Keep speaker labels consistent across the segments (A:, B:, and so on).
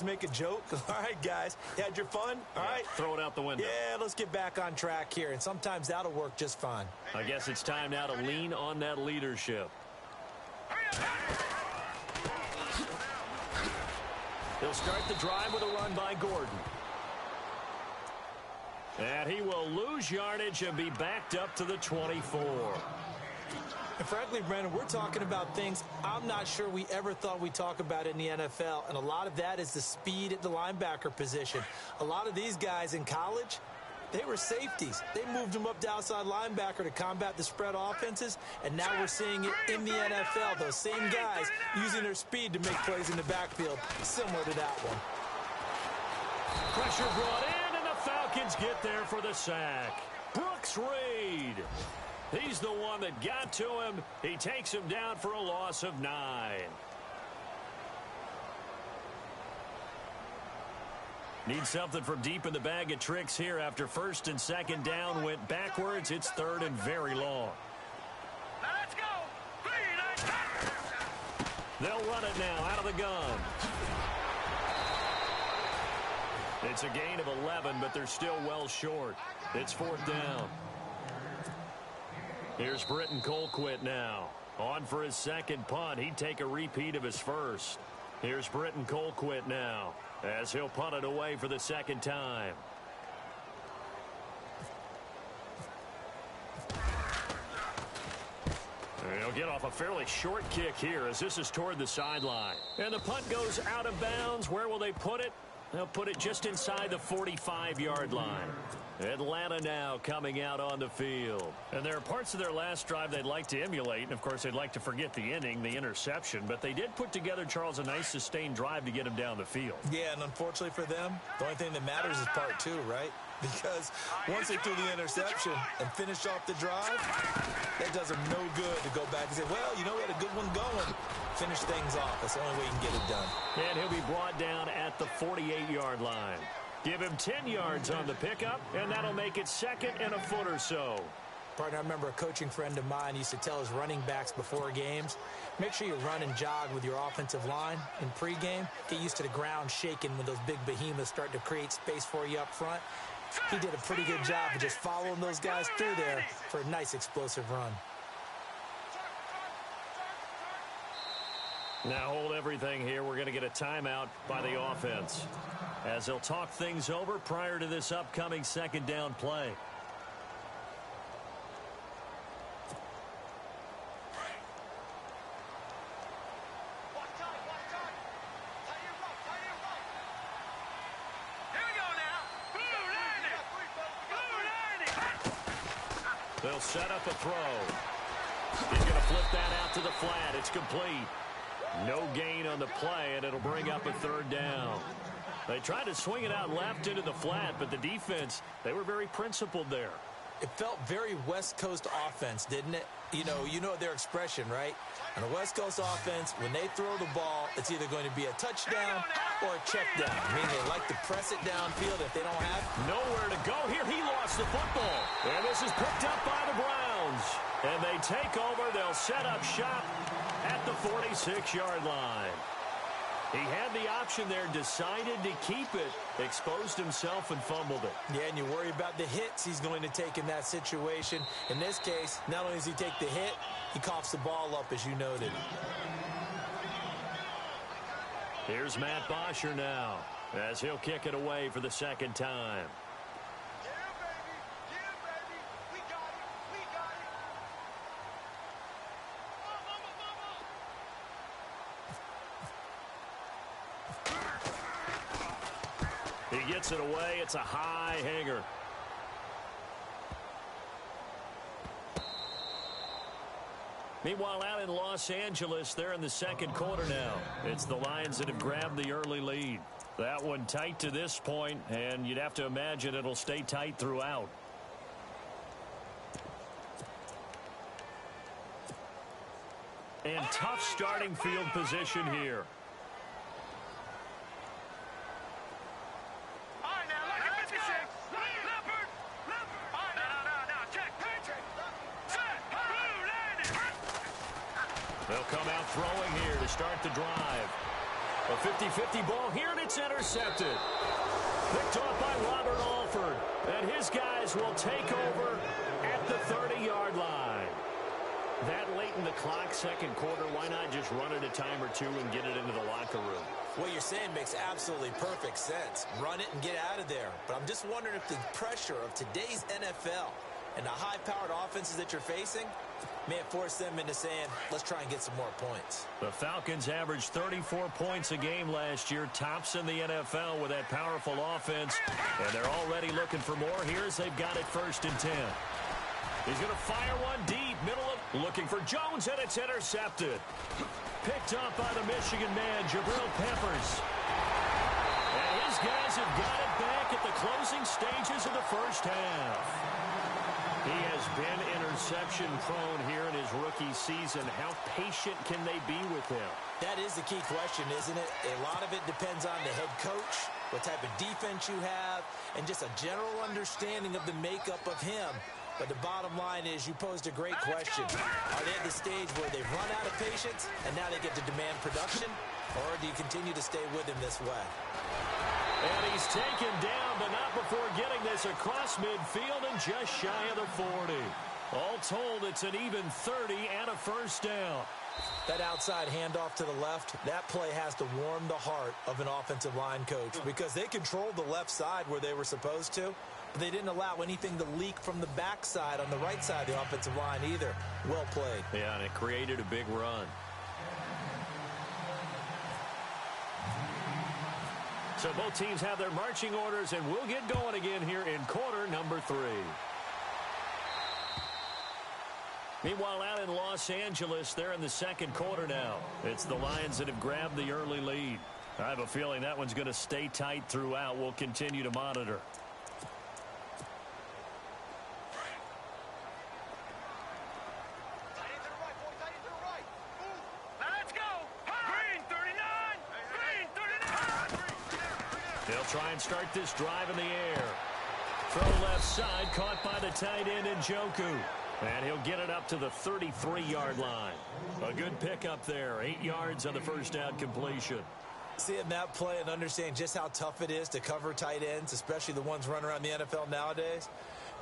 A: Make a joke. All right, guys. You had your fun? All right.
B: Throw it out the window.
A: Yeah, let's get back on track here, and sometimes that'll work just fine.
B: I guess it's time now to lean on that leadership. He'll start the drive with a run by Gordon. And he will lose yardage and be backed up to the 24.
A: And frankly, Brandon, we're talking about things I'm not sure we ever thought we'd talk about in the NFL, and a lot of that is the speed at the linebacker position. A lot of these guys in college, they were safeties. They moved them up to outside linebacker to combat the spread offenses, and now we're seeing it in the NFL. Those same guys using their speed to make plays in the backfield, similar to that one.
B: Pressure brought in, and the Falcons get there for the sack. Brooks Reed. He's the one that got to him. He takes him down for a loss of 9. Need something from deep in the bag of tricks here after first and second down went backwards. It's third and very long.
C: Now let's go.
B: They'll run it now out of the gun. It's a gain of 11, but they're still well short. It's fourth down. Here's Britton Colquitt now. On for his second punt. He'd take a repeat of his first. Here's Britton Colquitt now as he'll punt it away for the second time. He'll get off a fairly short kick here as this is toward the sideline. And the punt goes out of bounds. Where will they put it? They'll put it just inside the 45-yard line. Atlanta now coming out on the field. And there are parts of their last drive they'd like to emulate. And, of course, they'd like to forget the inning, the interception. But they did put together, Charles, a nice sustained drive to get him down the field.
A: Yeah, and unfortunately for them, the only thing that matters is part two, right? Because once they threw the interception and finished off the drive, that does them no good to go back and say, well, you know, we had a good one going. Finish things off. That's the only way you can get it done.
B: And he'll be brought down at the 48-yard line. Give him 10 yards on the pickup, and that'll make it second and a foot or so.
A: Partner, I remember a coaching friend of mine used to tell his running backs before games, make sure you run and jog with your offensive line in pregame. Get used to the ground shaking when those big behemoths start to create space for you up front. He did a pretty good job of just following those guys through there for a nice explosive run.
B: Now hold everything here. We're going to get a timeout by the offense as they'll talk things over prior to this upcoming second down play. They'll set up a throw. He's going to flip that out to the flat. It's complete. No gain on the play, and it'll bring up a third down. They tried to swing it out left into the flat, but the defense, they were very principled there.
A: It felt very West Coast offense, didn't it? You know their expression, right? On a West Coast offense, when they throw the ball, it's either going to be a touchdown or a check down. I mean, they like to press it downfield if they don't have
B: nowhere to go here. He lost the football. And this is picked up by the Browns. And they take over. They'll set up shop at the 46-yard line. He had the option there, decided to keep it, exposed himself and fumbled it.
A: Yeah, and you worry about the hits he's going to take in that situation. In this case, not only does he take the hit, he coughs the ball up, as you noted.
B: Here's Matt Bosher now, as he'll kick it away for the second time. He gets it away. It's a high hanger. Meanwhile, out in Los Angeles, they're in the second quarter now. It's the Lions that have grabbed the early lead. That one tight to this point, and you'd have to imagine it'll stay tight throughout. And tough starting field position here. They'll come out throwing here to start the drive. A 50-50 ball here, and it's intercepted. Picked off by Robert Alford. And his guys will take over at the 30-yard line. That late in the clock, second quarter, why not just run it a time or two and get it into the locker room?
A: What you're saying makes absolutely perfect sense. Run it and get out of there. But I'm just wondering if the pressure of today's NFL and the high-powered offenses that you're facing may have forced them into saying, let's try and get some more points.
B: The Falcons averaged 34 points a game last year, tops in the NFL with that powerful offense. And they're already looking for more. Here's they've got it 1st and 10. He's going to fire one deep, middle of, looking for Jones, and it's intercepted. Picked up by the Michigan man, Jabril Peppers. And his guys have got it back at the closing stages of the first half. He has been interception prone here in his rookie season. How patient can they be with him?
A: That is the key question, isn't it? A lot of it depends on the head coach, what type of defense you have, and just a general understanding of the makeup of him. But the bottom line is you posed a great question. Are they at the stage where they've run out of patience and now they get to demand production? Or do you continue to stay with him this way?
B: And he's taken down, but not before getting this across midfield and just shy of the 40. All told, it's an even 30 and a first down.
A: That outside handoff to the left, that play has to warm the heart of an offensive line coach because they controlled the left side where they were supposed to. They didn't allow anything to leak from the backside on the right side of the offensive line either. Well played.
B: Yeah, and it created a big run. So both teams have their marching orders, and we'll get going again here in quarter number 3. Meanwhile, out in Los Angeles, they're in the second quarter now. It's the Lions that have grabbed the early lead. I have a feeling that one's going to stay tight throughout. We'll continue to monitor. Try and start this drive in the air. Throw left side, caught by the tight end Njoku. And he'll get it up to the 33-yard line. A good pickup there. 8 yards on the first down completion.
A: Seeing that play and understanding just how tough it is to cover tight ends, especially the ones running around the NFL nowadays,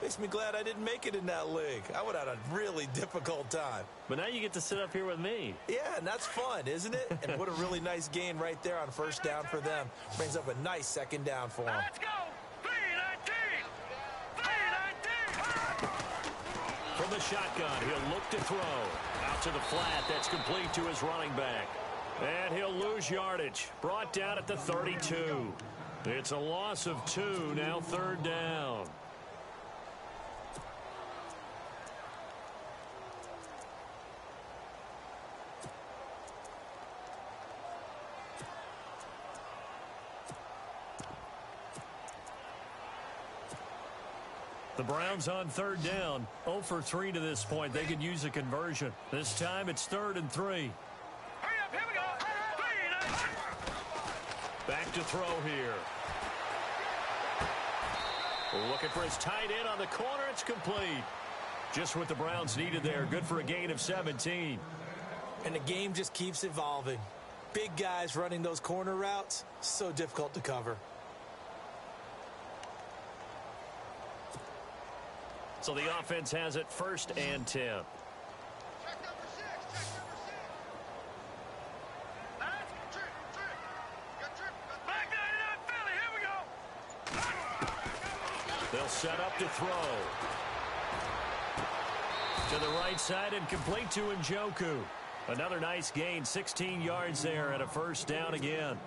A: makes me glad I didn't make it in that league. I would have had a really difficult time.
B: But now you get to sit up here with me.
A: Yeah, and that's fun, isn't it? And what a really nice gain right there on first down for them. Brings up a nice second down for them.
C: Let's go! 3-19! 3-19!
B: From the shotgun, he'll look to throw. Out to the flat. That's complete to his running back. And he'll lose yardage. Brought down at the 32. It's a loss of 2. Now 3rd down. The Browns on 3rd down. 0 for 3 to this point. They could use a conversion. This time it's 3rd and 3.
C: Hurry up, here we go! 3-19!
B: Back to throw here. Looking for his tight end on the corner. It's complete. Just what the Browns needed there. Good for a gain of 17.
A: And the game just keeps evolving. Big guys running those corner routes, so difficult to cover.
B: So the offense has it 1st and 10.
C: Check number 6, check number 6. Back 99 Philly, here we go!
B: They'll set up to throw. To the right side and complete to Njoku. Another nice gain, 16 yards there and a first down again.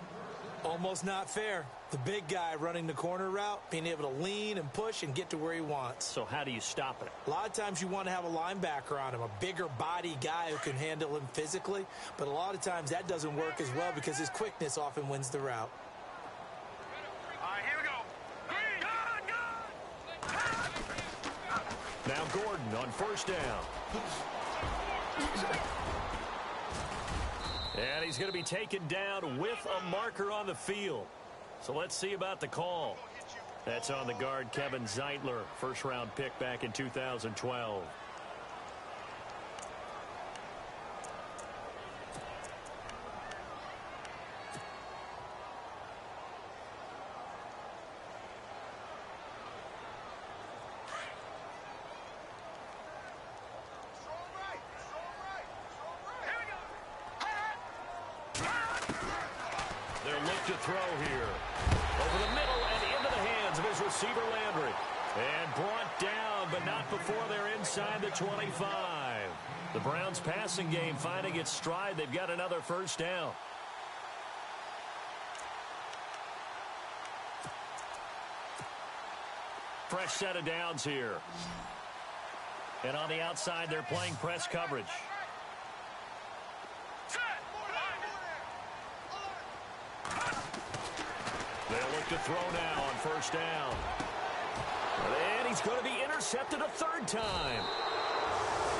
A: Almost not fair. The big guy running the corner route, being able to lean and push and get to where he wants.
B: So how do you stop it?
A: A lot of times you want to have a linebacker on him, a bigger body guy who can handle him physically. But a lot of times that doesn't work as well because his quickness often wins the route.
C: All right, here we go.
B: Now Gordon on first down. And he's going to be taken down with a marker on the field. So let's see about the call. That's on the guard, Kevin Zeitler, first-round pick back in 2012. to throw here. Over the middle and into the hands of his receiver, Landry. And brought down, but not before they're inside the 25. The Browns' passing game finding its stride. They've got another first down. Fresh set of downs here. And on the outside, they're playing press coverage. They'll look to throw now on first down. And he's going to be intercepted a third time.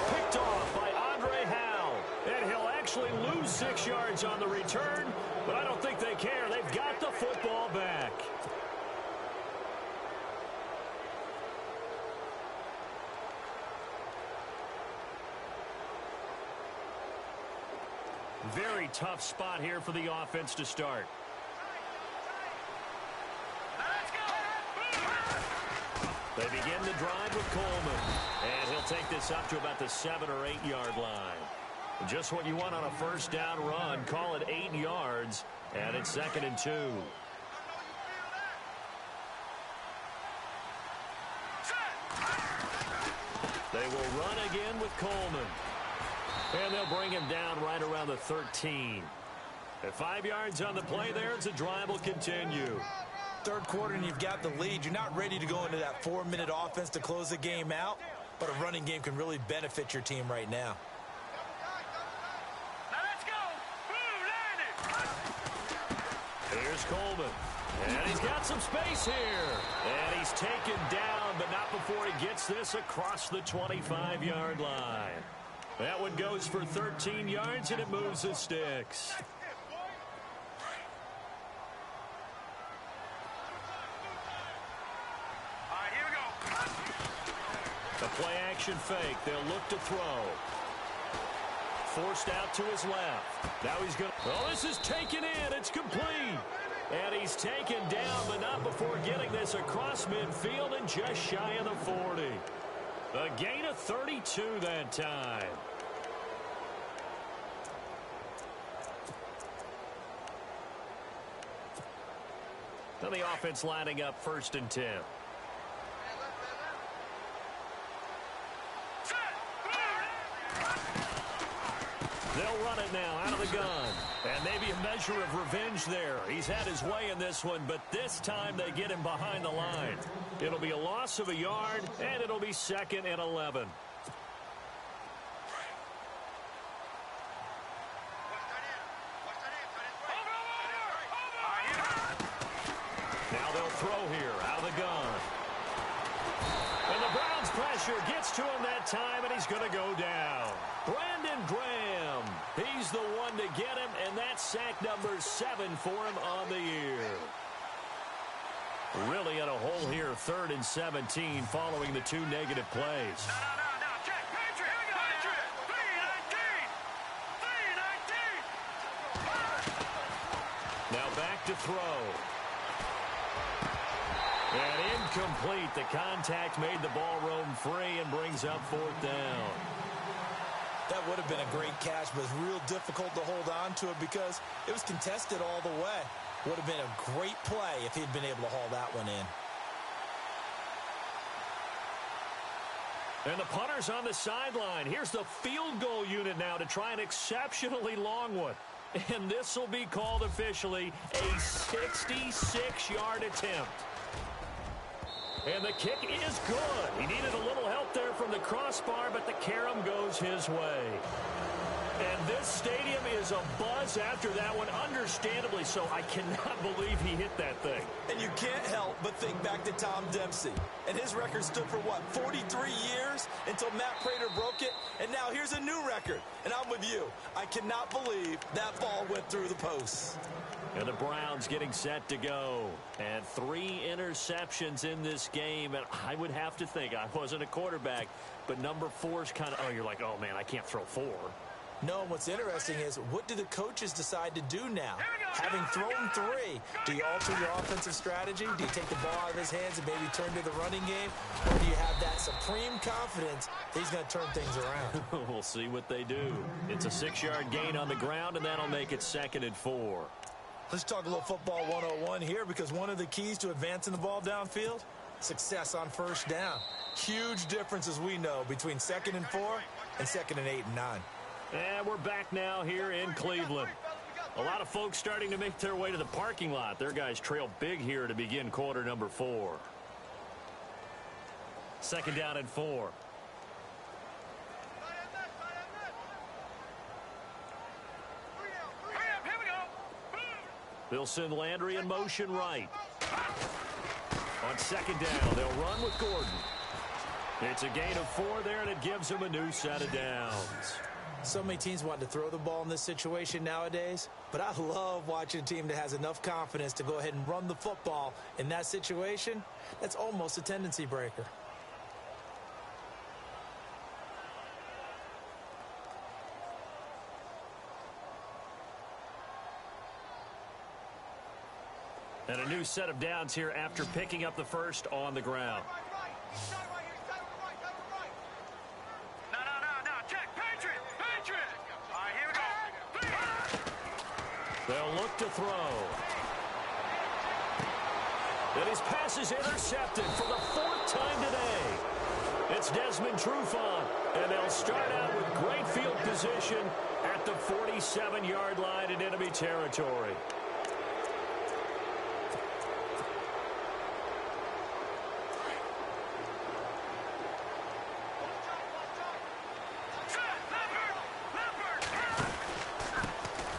B: Picked off by Andre Howe. And he'll actually lose 6 yards on the return, but I don't think they care. They've got the football back. Very tough spot here for the offense to start. They begin the drive with Coleman. And he'll take this up to about the 7 or 8 yard line. Just what you want on a first down run. Call it 8 yards. And it's 2nd and 2. They will run again with Coleman. And they'll bring him down right around the 13. At 5 yards on the play there, as the drive will continue.
A: Third quarter and you've got the lead. You're not ready to go into that 4-minute offense to close the game out, but a running game can really benefit your team right now.
C: Let's go.
B: Here's Coleman. And he's got some space here. And he's taken down, but not before he gets this across the 25-yard line. That one goes for 13 yards, and it moves the sticks. A play-action fake. They'll look to throw. Forced out to his left. Now he's going to... Oh, this is taken in. It's complete. And he's taken down, but not before getting this across midfield and just shy of the 40. A gain of 32 that time. Now the offense lining up 1st and 10. They'll run it now out of the gun. And maybe a measure of revenge there. He's had his way in this one, but this time they get him behind the line. It'll be a loss of a yard, and it'll be 2nd and 11. Now they'll throw here out of the gun. And the Browns' pressure gets to him that time, and he's going to go down. Brandon Graham, he's the one to get him, and that's sack number 7 for him on the year. Really in a hole here, 3rd and 17, following the 2 negative plays.
C: No, check. Patriot. Here we go. Patriot. 3-19.
B: Now back to throw. And incomplete. The contact made the ball roam free and brings up 4th down.
A: That would have been a great catch, but it's real difficult to hold on to it because it was contested all the way. Would have been a great play if he'd been able to haul that one in.
B: And the punter's on the sideline. Here's the field goal unit now to try an exceptionally long one. And this will be called officially a 66-yard attempt. And the kick is good. He needed a little help there from the crossbar, but the carom goes his way. And this stadium is abuzz after that one, understandably so. I cannot believe he hit that thing.
A: And you can't help but think back to Tom Dempsey. And his record stood for, 43 years until Matt Prater broke it. And now here's a new record. And I'm with you. I cannot believe that ball went through the posts.
B: And the Browns getting set to go. And 3 interceptions in this game. And I would have to think, I wasn't a quarterback, but number 4's kind of, you're like, oh, man, I can't throw 4.
A: No, what's interesting is, what do the coaches decide to do now? Having thrown 3, do you alter your offensive strategy? Do you take the ball out of his hands and maybe turn to the running game? Or do you have that supreme confidence that he's going to turn things around?
B: We'll see what they do. It's a 6-yard gain on the ground, and that'll make it 2nd and 4.
A: Let's talk a little football 101 here, because one of the keys to advancing the ball downfield, success on first down. Huge difference, as we know, between 2nd and 4 and 2nd and 8 and 9.
B: And we're back now here in Cleveland. A lot of folks starting to make their way to the parking lot. Their guys trail big here to begin quarter number 4. 2nd down and 4. They'll send Landry in motion right. On 2nd down, they'll run with Gordon. It's a gain of 4 there, and it gives them a new set of downs.
A: So many teams want to throw the ball in this situation nowadays, but I love watching a team that has enough confidence to go ahead and run the football in that situation. That's almost a tendency breaker.
B: And a new set of downs here after picking up the first on the ground.
C: No. Check. Patriot. All right, here we go.
B: They'll look to throw. And his pass is intercepted for the 4th time today. It's Desmond Trufant, and they'll start out with great field position at the 47-yard line in enemy territory.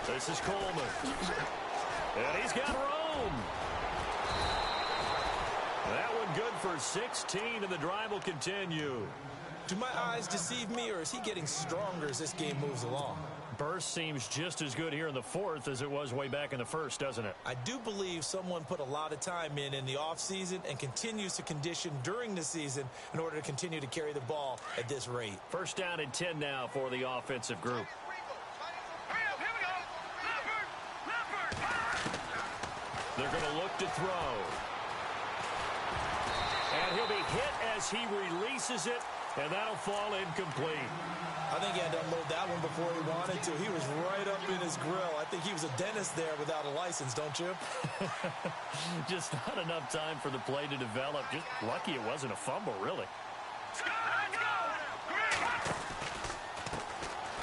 B: This is Coleman. And he's got room. That one good for 16, and the drive will continue.
A: Do my eyes deceive me, or is he getting stronger as this game moves along?
B: Burst seems just as good here in the 4th as it was way back in the 1st, doesn't it?
A: I do believe someone put a lot of time in the offseason and continues to condition during the season in order to continue to carry the ball at this rate.
B: 1st down and 10 now for the offensive group. They're going to look to throw. And he'll be hit as he releases it, and that'll fall incomplete.
A: I think he had to unload that one before he wanted to. He was right up in his grill. I think he was a dentist there without a license, don't you?
B: Just not enough time for the play to develop. Just lucky it wasn't a fumble, really.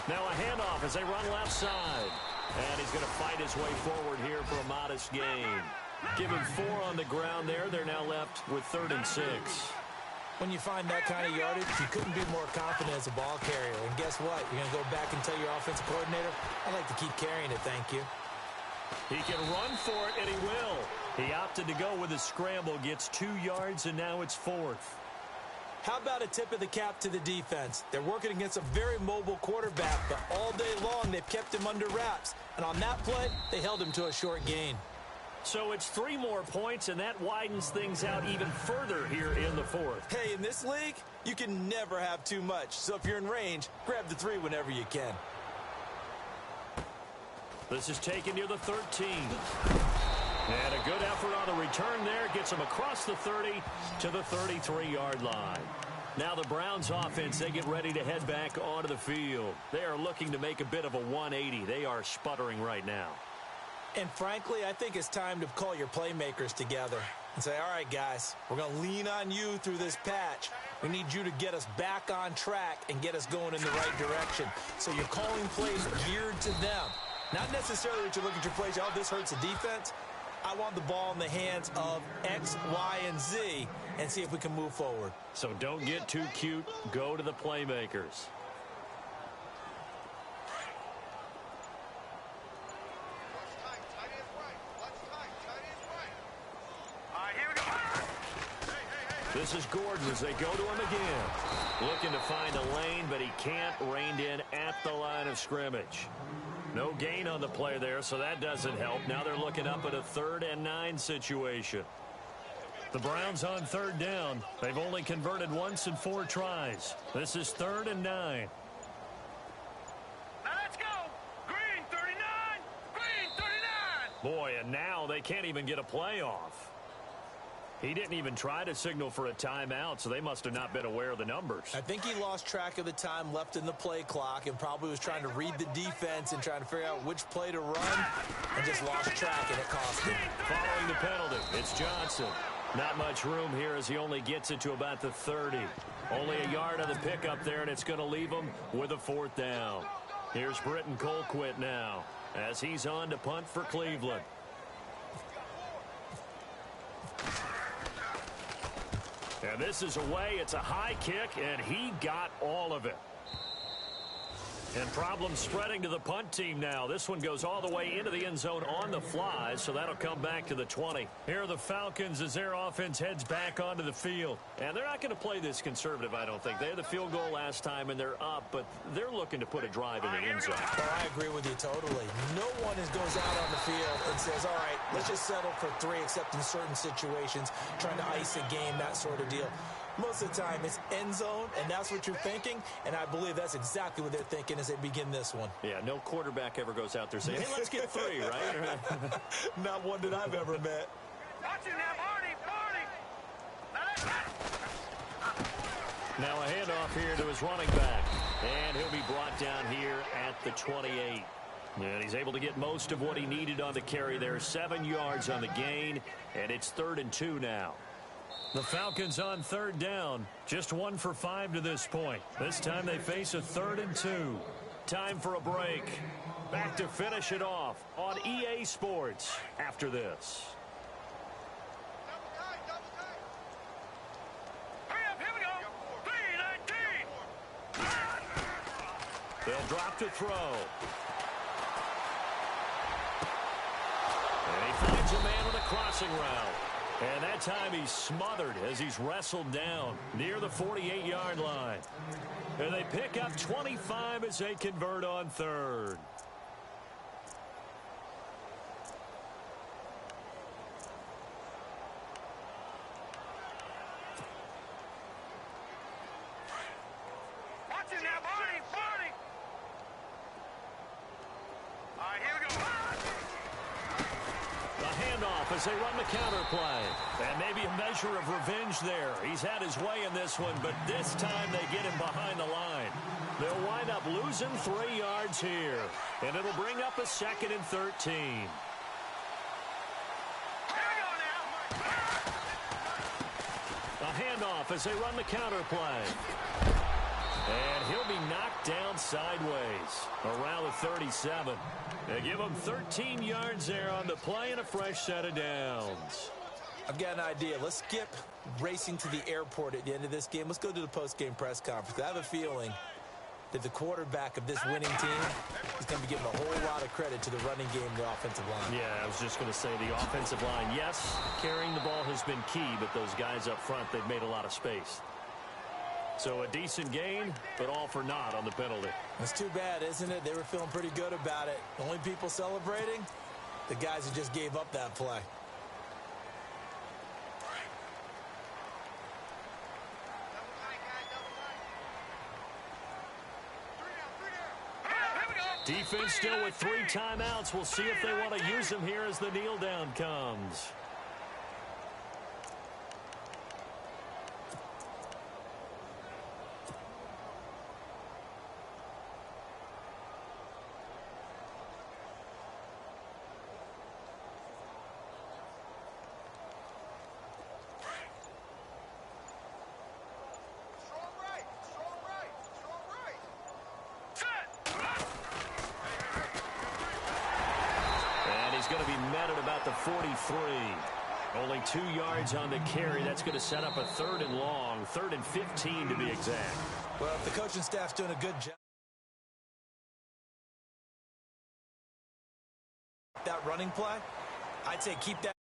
B: Now a handoff as they run left side. And he's going to fight his way forward here for a modest gain. Given 4 on the ground there, they're now left with 3rd and 6.
A: When you find that kind of yardage, you couldn't be more confident as a ball carrier. And guess what? You're going to go back and tell your offensive coordinator, I'd like to keep carrying it, thank you.
B: He can run for it, and he will. He opted to go with a scramble, gets 2 yards, and now it's 4th.
A: How about a tip of the cap to the defense? They're working against a very mobile quarterback, but all day long they've kept him under wraps. And on that play, they held him to a short gain.
B: So it's 3 more points, and that widens things out even further here in the 4th.
A: Hey, in this league, you can never have too much. So if you're in range, grab the 3 whenever you can.
B: This is taken near the 13. And a good effort on the return there. Gets him across the 30 to the 33-yard line. Now the Browns offense, they get ready to head back onto the field. They are looking to make a bit of a 180. They are sputtering right now.
A: And frankly, I think it's time to call your playmakers together and say, all right, guys, we're going to lean on you through this patch. We need you to get us back on track and get us going in the right direction. So you're calling plays geared to them. Not necessarily that you look at your plays, oh, this hurts the defense. I want the ball in the hands of X, Y, and Z and see if we can move forward.
B: So don't get too cute. Go to the playmakers. This is Gordon as they go to him again. Looking to find a lane, but he can't. Reined in at the line of scrimmage. No gain on the play there, so that doesn't help. Now they're looking up at a 3rd and 9 situation. The Browns on 3rd down. They've only converted once in 4 tries. This is 3rd and 9.
C: Now let's go. Green 39. Green 39.
B: Boy, and now they can't even get a play off. He didn't even try to signal for a timeout, so they must have not been aware of the numbers.
A: I think he lost track of the time left in the play clock and probably was trying to read the defense and trying to figure out which play to run and just lost track, and it cost him.
B: Following the penalty, it's Johnson. Not much room here as he only gets it to about the 30. Only a yard on the pickup there, and it's going to leave him with a 4th down. Here's Britton Colquitt now as he's on to punt for Cleveland. And this is away. It's a high kick, and he got all of it. And problems spreading to the punt team now. This one goes all the way into the end zone on the fly, so that'll come back to the 20. Here are the Falcons as their offense heads back onto the field. And they're not going to play this conservative, I don't think. They had the field goal last time, and they're up, but they're looking to put a drive in the end zone.
A: Well, I agree with you totally. No one goes out on the field and says, all right, let's just settle for 3, except in certain situations, trying to ice a game, that sort of deal. Most of the time, it's end zone, and that's what you're thinking, and I believe that's exactly what they're thinking as they begin this one.
B: Yeah, no quarterback ever goes out there saying, hey, let's get 3, right?
A: Not one that I've ever met.
C: Watching now, Marty!
B: Now a handoff here to his running back, and he'll be brought down here at the 28. And he's able to get most of what he needed on the carry there. 7 yards on the gain, and it's 3rd and 2 now. The Falcons on 3rd down. Just 1 for 5 to this point. This time they face a 3rd and 2. Time for a break. Back to finish it off on EA Sports after this.
C: Hurry up, here we go! 3-19!
B: They'll drop to throw. And he finds a man with a crossing route. And that time he's smothered as he's wrestled down near the 48-yard line. And they pick up 25 as they convert on 3rd.
C: Watching now, Marty! All right, here we go.
B: The handoff as they run the counter play. And maybe a measure of revenge there. He's had his way in this one, but this time they get him behind the line. They'll wind up losing 3 yards here. And it'll bring up a 2nd and 13.
C: Here we go now.
B: A handoff as they run the counter play. And he'll be knocked down sideways around the 37. They give him 13 yards there on the play and a fresh set of downs.
A: I've got an idea. Let's skip racing to the airport at the end of this game. Let's go to the post-game press conference. I have a feeling that the quarterback of this winning team is going to be giving a whole lot of credit to the running game and the offensive line.
B: Yeah, I was just going to say the offensive line. Yes, carrying the ball has been key, but those guys up front, they've made a lot of space. So a decent gain, but all for naught on the penalty.
A: It's too bad, isn't it? They were feeling pretty good about it. The only people celebrating, the guys who just gave up that play.
B: Defense still with 3 timeouts. We'll see if they want to use them here as the kneel down comes. Going to be met at about the 43. Only 2 yards on the carry. That's going to set up a 3rd and long, 3rd and 15 to be exact.
A: Well, if the coaching staff's doing a good job, that running play, I'd say keep that.